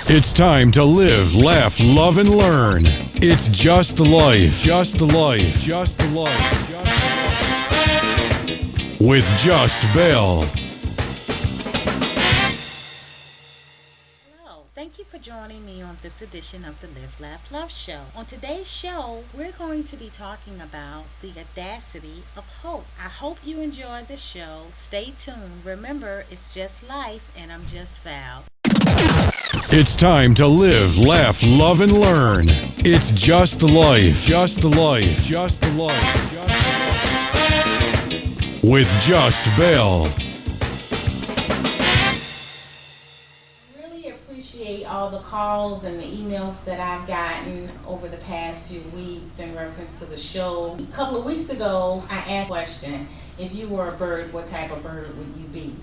It's time to live, laugh, love, and learn. It's Just Life. Just Life. Just Life. With Just Val. Hello, thank you for joining me on this edition of the Live, Laugh, Love Show. On today's show, we're going to be talking about the audacity of hope. I hope you enjoy the show. Stay tuned. Remember, it's just life, and I'm Just Val. It's time to live, laugh, love, and learn. It's Just Life. Just Life. Just Life. With Just Val. I really appreciate all the calls and the emails that I've gotten over the past few weeks in reference to the show. A couple of weeks ago, I asked a question: if you were a bird, what type of bird would you be?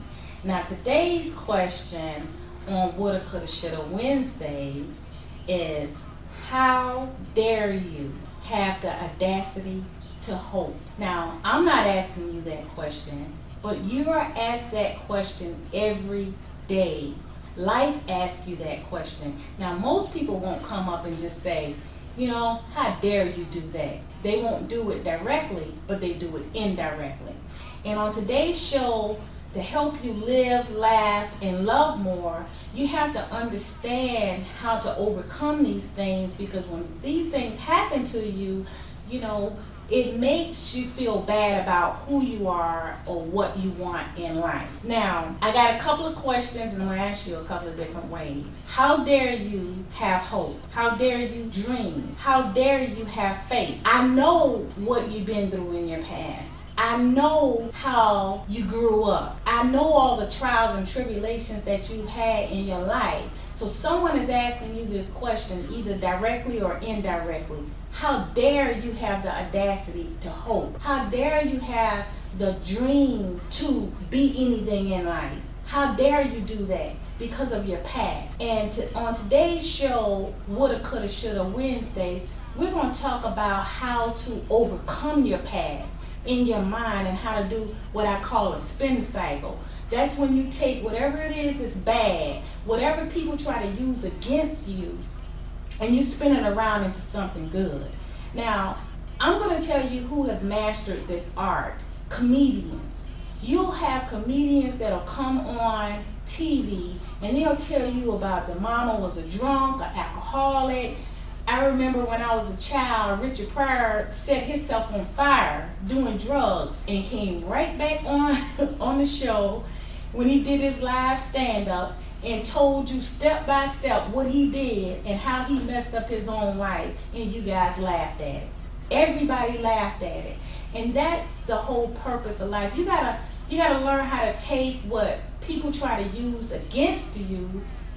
Now, today's question on Woulda, Coulda, Shoulda Wednesdays is: how dare you have the audacity to hope? Now, I'm not asking you that question, but you are asked that question every day. Life asks you that question. Now, most people won't come up and just say, how dare you do that? They won't do it directly, but they do it indirectly. And on today's show, to help you live, laugh, and love more, you have to understand how to overcome these things, because when these things happen to you, it makes you feel bad about who you are or what you want in life. Now, I got a couple of questions, and I'm going to ask you a couple of different ways. How dare you have hope? How dare you dream? How dare you have faith? I know what you've been through in your past. I know how you grew up. I know all the trials and tribulations that you've had in your life. So someone is asking you this question, either directly or indirectly. How dare you have the audacity to hope? How dare you have the dream to be anything in life? How dare you do that? Because of your past. And on today's show, Woulda, Coulda, Shoulda Wednesdays, we're going to talk about how to overcome your past in your mind and how to do what I call a spin cycle. That's when you take whatever it is that's bad, whatever people try to use against you, and you spin it around into something good. Now, I'm going to tell you who have mastered this art. Comedians. You'll have comedians that'll come on TV and they'll tell you about the mama was a drunk, an alcoholic. I remember when I was a child, Richard Pryor set himself on fire doing drugs and came right back on the show when he did his live stand-ups and told you step by step what he did and how he messed up his own life, and you guys laughed at it. Everybody laughed at it. And that's the whole purpose of life. You gotta learn how to take what people try to use against you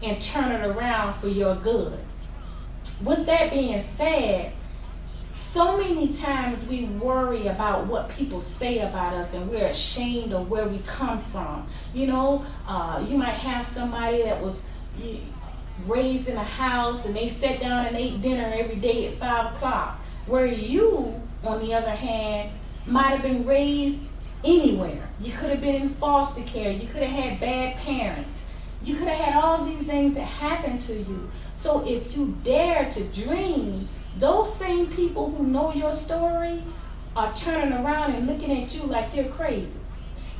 and turn it around for your good. With that being said, so many times we worry about what people say about us and we're ashamed of where we come from. You might have somebody that was raised in a house and they sat down and ate dinner every day at 5 o'clock. Where you, on the other hand, might have been raised anywhere. You could have been in foster care. You could have had bad parents. You could have had all these things that happened to you. So if you dare to dream, those same people who know your story are turning around and looking at you like you're crazy.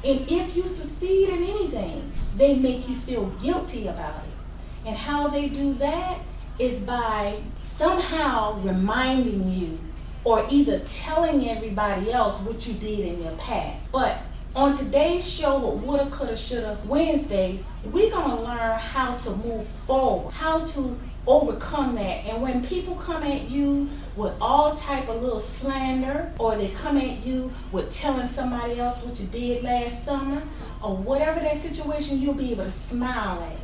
And if you succeed in anything, they make you feel guilty about it. And how they do that is by somehow reminding you or either telling everybody else what you did in your past. But on today's show with Woulda, Coulda, Shoulda Wednesdays, we're going to learn how to move forward, how to overcome that. And when people come at you with all type of little slander, or they come at you with telling somebody else what you did last summer, or whatever that situation, you'll be able to smile at it.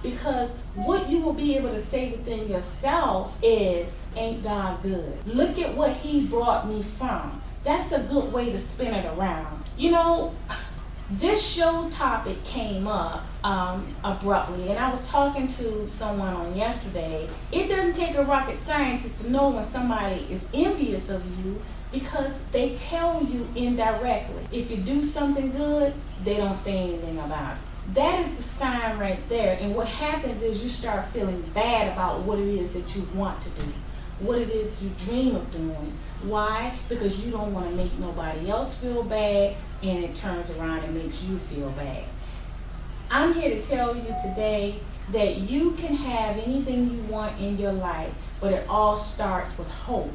Because what you will be able to say within yourself is, ain't God good? Look at what he brought me from. That's a good way to spin it around. This show topic came up abruptly, and I was talking to someone on yesterday. It doesn't take a rocket scientist to know when somebody is envious of you, because they tell you indirectly. If you do something good, they don't say anything about it. That is the sign right there. And what happens is you start feeling bad about what it is that you want to do, what it is you dream of doing. Why? Because you don't want to make nobody else feel bad, and it turns around and makes you feel bad. I'm here to tell you today that you can have anything you want in your life, but it all starts with hope.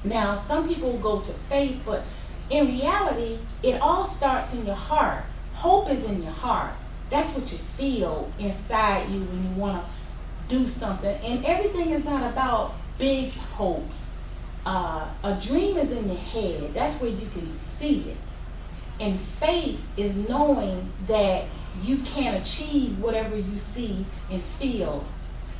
Now, some people go to faith, but in reality, it all starts in your heart. Hope is in your heart. That's what you feel inside you when you want to do something. And everything is not about big hopes. A dream is in your head. That's where you can see it. And faith is knowing that you can achieve whatever you see and feel.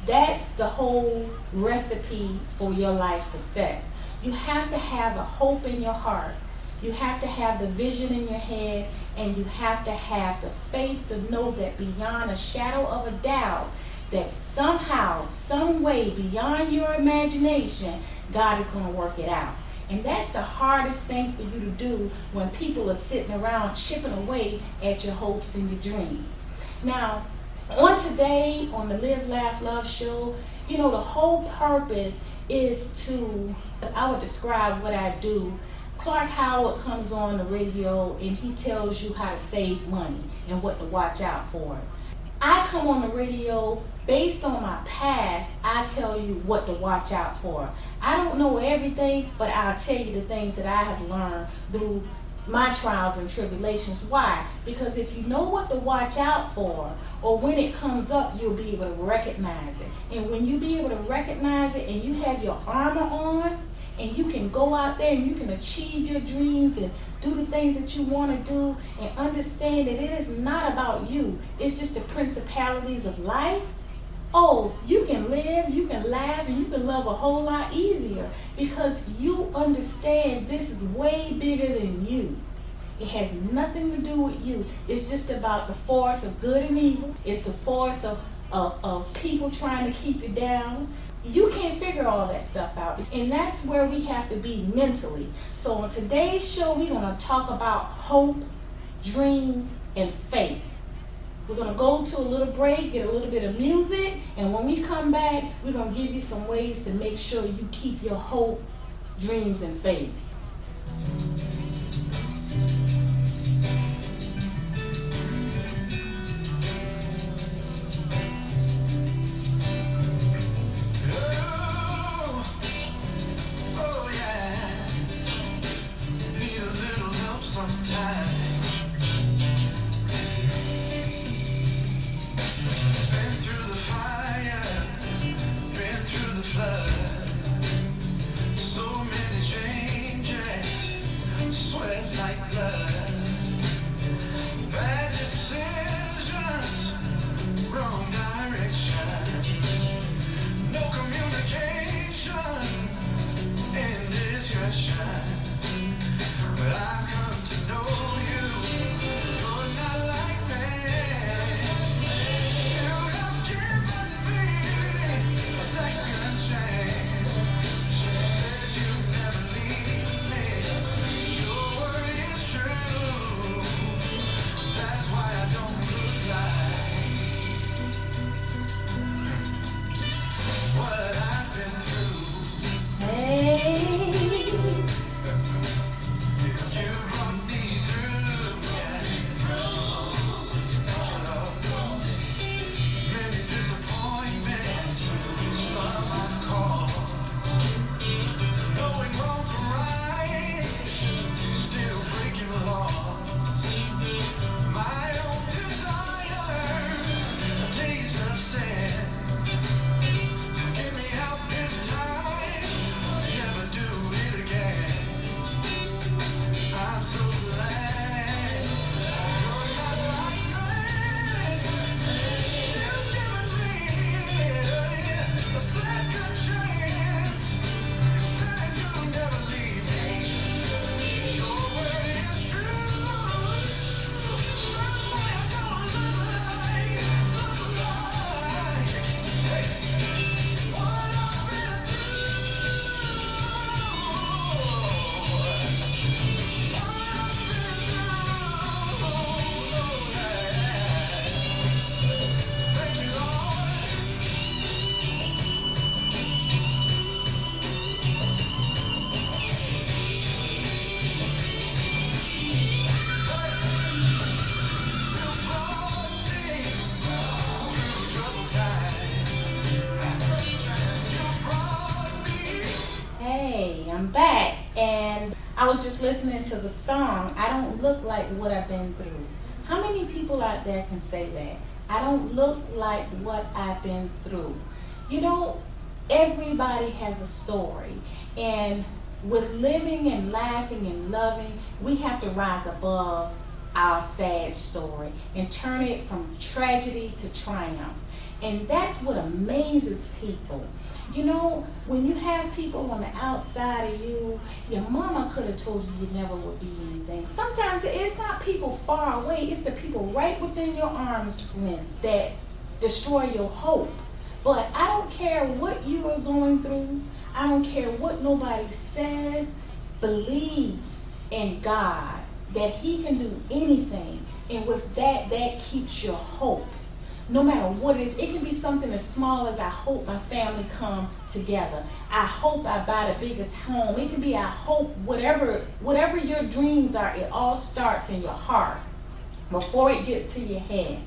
That's the whole recipe for your life success. You have to have a hope in your heart. You have to have the vision in your head, and you have to have the faith to know that beyond a shadow of a doubt, that somehow, some way, beyond your imagination, God is going to work it out. And that's the hardest thing for you to do when people are sitting around chipping away at your hopes and your dreams. Now, on today, on the Live, Laugh, Love show, the whole purpose is to, I would describe what I do. Clark Howard comes on the radio and he tells you how to save money and what to watch out for. I come on the radio based on my past. I tell you what to watch out for. I don't know everything, but I'll tell you the things that I have learned through my trials and tribulations. Why? Because if you know what to watch out for, or when it comes up, you'll be able to recognize it. And when you be able to recognize it and you have your armor on, and you can go out there and you can achieve your dreams and do the things that you want to do, and understand that it is not about you. It's just the principalities of life. Oh, you can live, you can laugh, and you can love a whole lot easier because you understand this is way bigger than you. It has nothing to do with you. It's just about the force of good and evil. It's the force of people trying to keep you down. You can't figure all that stuff out. And that's where we have to be mentally. So on today's show, we're going to talk about hope, dreams, and faith. We're going to go to a little break, get a little bit of music, and when we come back, we're going to give you some ways to make sure you keep your hope, dreams, and faith. So many changes, I was just listening to the song, I don't look like what I've been through. How many people out there can say that? I don't look like what I've been through. You know, everybody has a story. And with living and laughing and loving, we have to rise above our sad story and turn it from tragedy to triumph. And that's what amazes people. You know, when you have people on the outside of you, your mama could have told you you never would be anything. Sometimes it's not people far away, it's the people right within your arm's length that destroy your hope. But I don't care what you are going through. I don't care what nobody says. Believe in God that He can do anything. And with that, that keeps your hope. No matter what it is, it can be something as small as I hope my family come together. I hope I buy the biggest home. It can be I hope whatever your dreams are, it all starts in your heart before it gets to your head.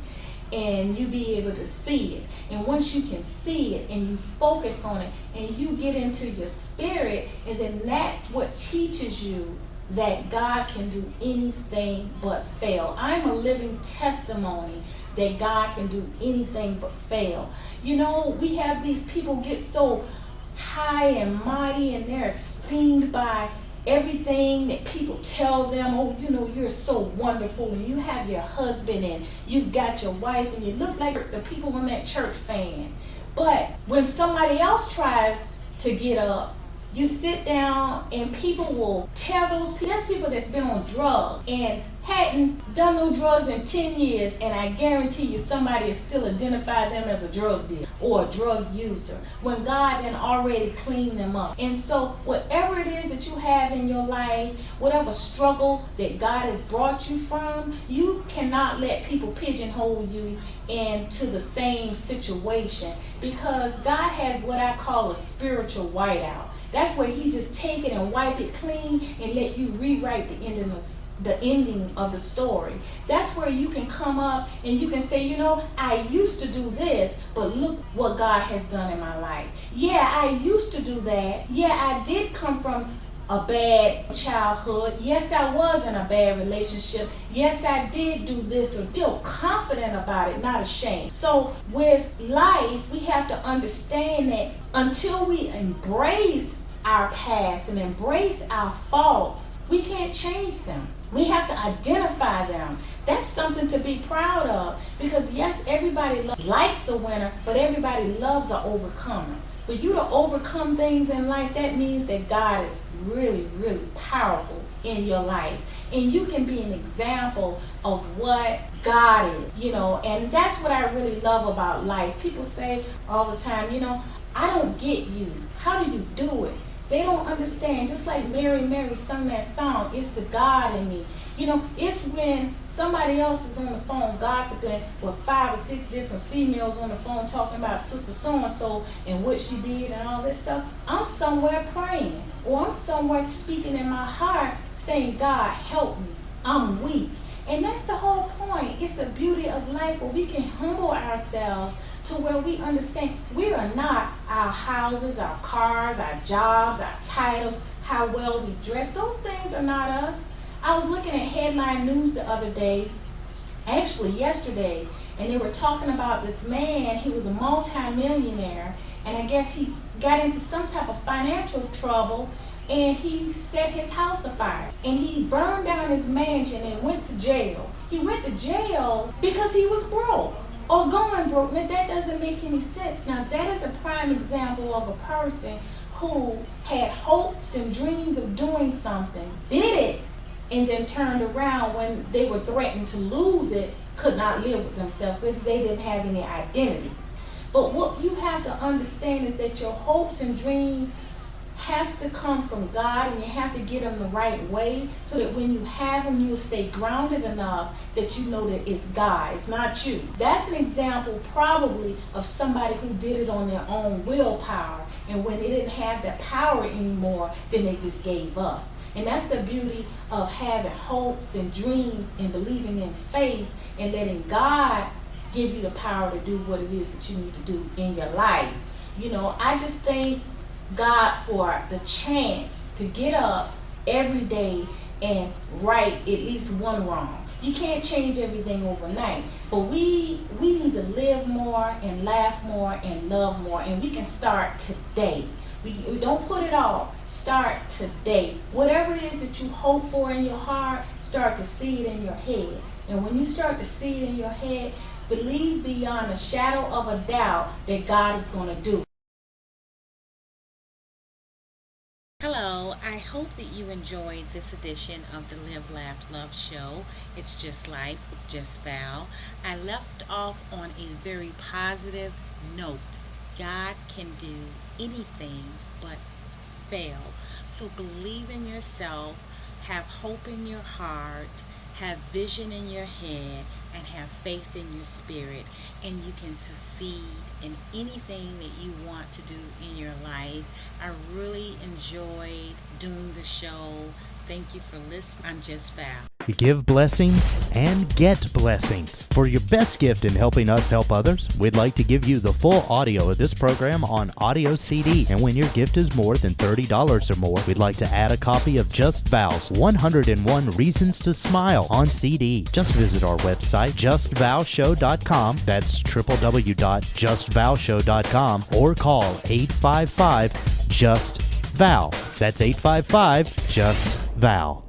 And you be able to see it. And once you can see it and you focus on it and you get into your spirit, and then that's what teaches you that God can do anything but fail. I'm a living testimony that God can do anything but fail. You know, we have these people get so high and mighty and they're esteemed by everything that people tell them. Oh, you know, you're so wonderful, and you have your husband and you've got your wife and you look like the people in that church fan. But when somebody else tries to get up, you sit down and people will tell those people, there's people that's been on drugs and hadn't done no drugs in 10 years, and I guarantee you somebody has still identified them as a drug dealer or a drug user when God then already cleaned them up. And so whatever it is that you have in your life, whatever struggle that God has brought you from, you cannot let people pigeonhole you into the same situation, because God has what I call a spiritual whiteout. That's where He just take it and wipe it clean and let you rewrite the ending of the story. That's where you can come up and you can say, you know, I used to do this, but look what God has done in my life. Yeah, I used to do that. Yeah, I did come from a bad childhood. Yes, I was in a bad relationship. Yes, I did do this, or feel confident about it, not ashamed. So with life, we have to understand that until we embrace our past and embrace our faults, we can't change them. We have to identify them. That's something to be proud of, because yes, everybody likes a winner, but everybody loves an overcomer. For you to overcome things in life, that means that God is really, really powerful in your life. And you can be an example of what God is, you know, and that's what I really love about life. People say all the time, you know, I don't get you. How do you do it? They don't understand. Just like Mary sung that song, it's the God in me. You know, it's when somebody else is on the phone gossiping with 5 or 6 different females on the phone talking about sister so-and-so and what she did and all this stuff. I'm somewhere praying, or I'm somewhere speaking in my heart saying, God, help me. I'm weak. And that's the whole point. It's the beauty of life, where we can humble ourselves to where we understand we are not our houses, our cars, our jobs, our titles, how well we dress. Those things are not us. I was looking at headline news the other day, actually yesterday, and they were talking about this man. He was a multi-millionaire, and I guess he got into some type of financial trouble, and he set his house afire, and he burned down his mansion and went to jail. He went to jail because he was broke, or going broke. Now that doesn't make any sense. Now that is a prime example of a person who had hopes and dreams of doing something, did it, and then turned around when they were threatened to lose it, could not live with themselves because they didn't have any identity. But what you have to understand is that your hopes and dreams has to come from God, and you have to get them the right way, so that when you have them, you'll stay grounded enough that you know that it's God, it's not you. That's an example probably of somebody who did it on their own willpower, and when they didn't have that power anymore, then they just gave up. And that's the beauty of having hopes and dreams and believing in faith and letting God give you the power to do what it is that you need to do in your life. You know, I just thank God for the chance to get up every day and right at least one wrong. You can't change everything overnight, but we need to live more and laugh more and love more, and we can start today. We don't put it off. Start today. Whatever it is that you hope for in your heart, start to see it in your head. And when you start to see it in your head, believe beyond a shadow of a doubt that God is going to do. Hello, I hope that you enjoyed this edition of the Live, Laugh, Love show. It's Just Life with Just Val. I left off on a very positive note. God can do anything but fail. So believe in yourself, have hope in your heart, have vision in your head, and have faith in your spirit, and you can succeed in anything that you want to do in your life. I really enjoyed doing the show. Thank you for listening. I'm Just Val. Give blessings and get blessings. For your best gift in helping us help others, we'd like to give you the full audio of this program on audio CD. And when your gift is more than $30 or more, we'd like to add a copy of Just Val's 101 Reasons to Smile on CD. Just visit our website, justvalshow.com. That's www.justvalshow.com, or call 855-JUST-VAL. That's 855-JUST-VAL.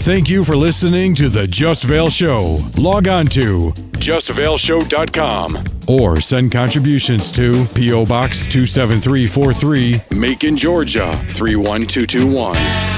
Thank you for listening to the Just Val Show. Log on to justvalshow.com or send contributions to P.O. Box 27343, Macon, Georgia 31221.